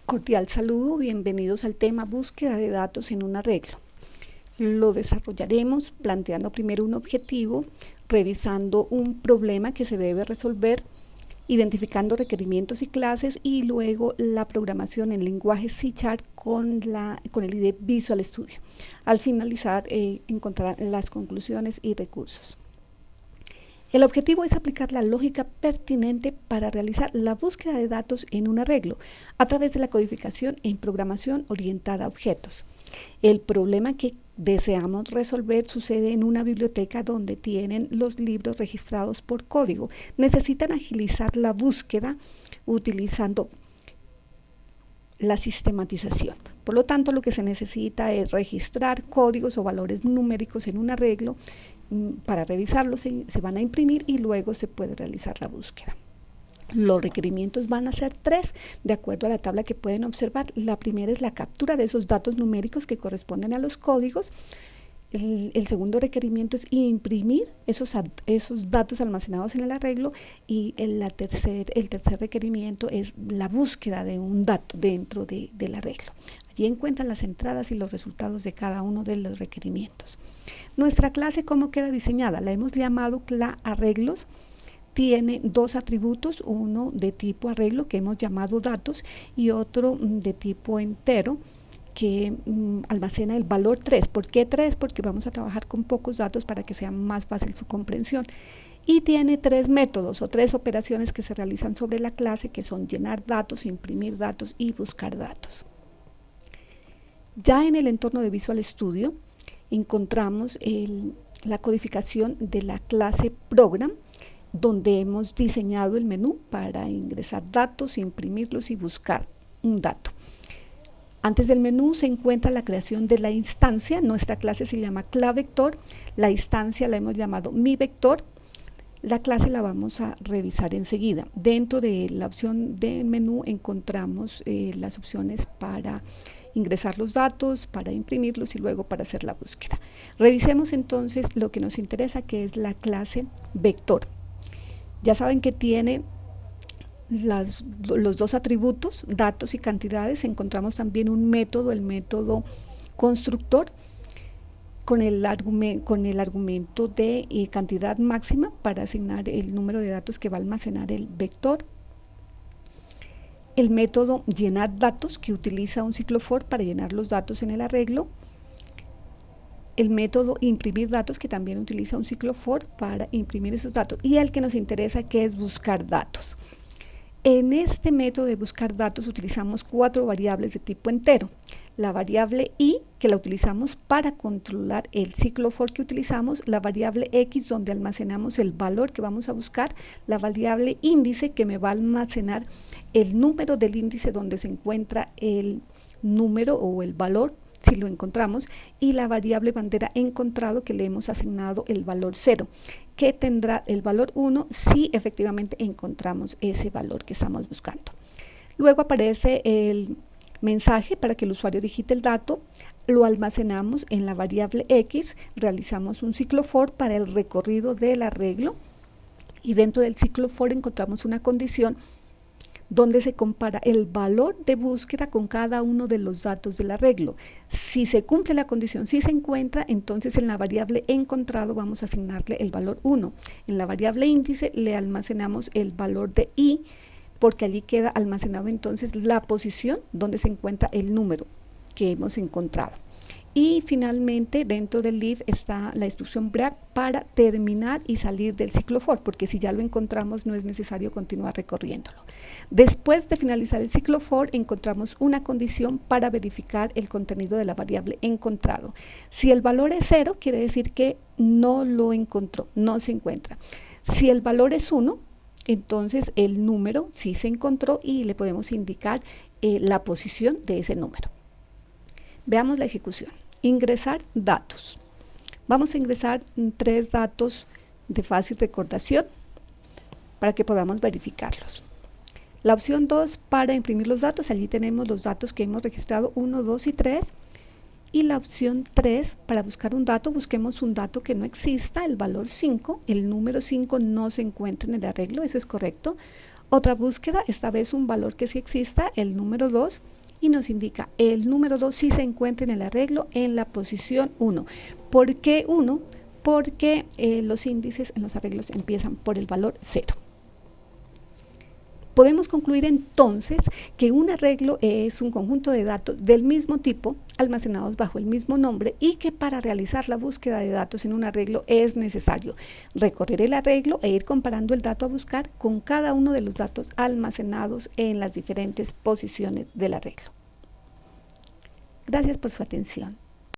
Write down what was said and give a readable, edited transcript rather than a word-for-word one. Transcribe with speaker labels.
Speaker 1: Cordial saludo, bienvenidos al tema búsqueda de datos en un arreglo. Lo desarrollaremos planteando primero un objetivo, revisando un problema que se debe resolver, identificando requerimientos y clases y luego la programación en lenguaje C# con el IDE Visual Studio. Al finalizar encontrarán las conclusiones y recursos. El objetivo es aplicar la lógica pertinente para realizar la búsqueda de datos en un arreglo a través de la codificación en programación orientada a objetos. El problema que deseamos resolver sucede en una biblioteca donde tienen los libros registrados por código. Necesitan agilizar la búsqueda utilizando la sistematización. Por lo tanto, lo que se necesita es registrar códigos o valores numéricos en un arreglo. Para revisarlos se van a imprimir y luego se puede realizar la búsqueda. Los requerimientos van a ser 3, de acuerdo a la tabla que pueden observar. La primera es la captura de esos datos numéricos que corresponden a los códigos. El segundo requerimiento es imprimir esos datos almacenados en el arreglo y el tercer requerimiento es la búsqueda de un dato dentro del arreglo. Allí encuentran las entradas y los resultados de cada uno de los requerimientos. Nuestra clase, ¿cómo queda diseñada? La hemos llamado arreglos. Tiene dos atributos, uno de tipo arreglo que hemos llamado datos y otro de tipo entero que almacena el valor 3. ¿Por qué 3? Porque vamos a trabajar con pocos datos para que sea más fácil su comprensión. Y tiene 3 métodos o 3 operaciones que se realizan sobre la clase, que son llenar datos, imprimir datos y buscar datos. Ya en el entorno de Visual Studio encontramos la codificación de la clase Program, donde hemos diseñado el menú para ingresar datos, imprimirlos y buscar un dato. Antes del menú se encuentra la creación de la instancia. Nuestra clase se llama ClaVector, la instancia la hemos llamado MiVector. La clase la vamos a revisar enseguida. Dentro de la opción de menú encontramos las opciones para ingresar los datos, para imprimirlos y luego para hacer la búsqueda. Revisemos entonces lo que nos interesa, que es la clase Vector. Ya saben que tiene los dos atributos, datos y cantidades. Encontramos también un método, el método constructor, con el argumento de cantidad máxima para asignar el número de datos que va a almacenar el vector. El método llenar datos, que utiliza un ciclo for para llenar los datos en el arreglo. El método imprimir datos, que también utiliza un ciclo for para imprimir esos datos. Y el que nos interesa, que es buscar datos. En este método de buscar datos utilizamos 4 variables de tipo entero. La variable i, que la utilizamos para controlar el ciclo for que utilizamos, la variable x, donde almacenamos el valor que vamos a buscar, la variable índice, que me va a almacenar el número del índice donde se encuentra el número o el valor, si lo encontramos, y la variable bandera encontrado, que le hemos asignado el valor 0, que tendrá el valor 1 si efectivamente encontramos ese valor que estamos buscando. Luego aparece el mensaje para que el usuario digite el dato, lo almacenamos en la variable x, realizamos un ciclo for para el recorrido del arreglo y dentro del ciclo for encontramos una condición donde se compara el valor de búsqueda con cada uno de los datos del arreglo. Si se cumple la condición, si se encuentra, entonces en la variable encontrado vamos a asignarle el valor 1. En la variable índice le almacenamos el valor de i, porque allí queda almacenado entonces la posición donde se encuentra el número que hemos encontrado. Y finalmente dentro del if está la instrucción break para terminar y salir del ciclo for, porque si ya lo encontramos no es necesario continuar recorriéndolo. Después de finalizar el ciclo for encontramos una condición para verificar el contenido de la variable encontrado. Si el valor es 0, quiere decir que no lo encontró, no se encuentra. Si el valor es 1, entonces el número sí se encontró y le podemos indicar la posición de ese número. Veamos la ejecución. Ingresar datos. Vamos a ingresar 3 datos de fácil recordación para que podamos verificarlos. La opción 2 para imprimir los datos, allí tenemos los datos que hemos registrado 1, 2 y 3. Y la opción 3 para buscar un dato, busquemos un dato que no exista, el valor 5, el número 5 no se encuentra en el arreglo, eso es correcto. Otra búsqueda, esta vez un valor que sí exista, el número 2, y nos indica el número 2 si se encuentra en el arreglo en la posición 1. ¿Por qué 1? Porque los índices en los arreglos empiezan por el valor 0. Podemos concluir entonces que un arreglo es un conjunto de datos del mismo tipo almacenados bajo el mismo nombre y que para realizar la búsqueda de datos en un arreglo es necesario recorrer el arreglo e ir comparando el dato a buscar con cada uno de los datos almacenados en las diferentes posiciones del arreglo. Gracias por su atención.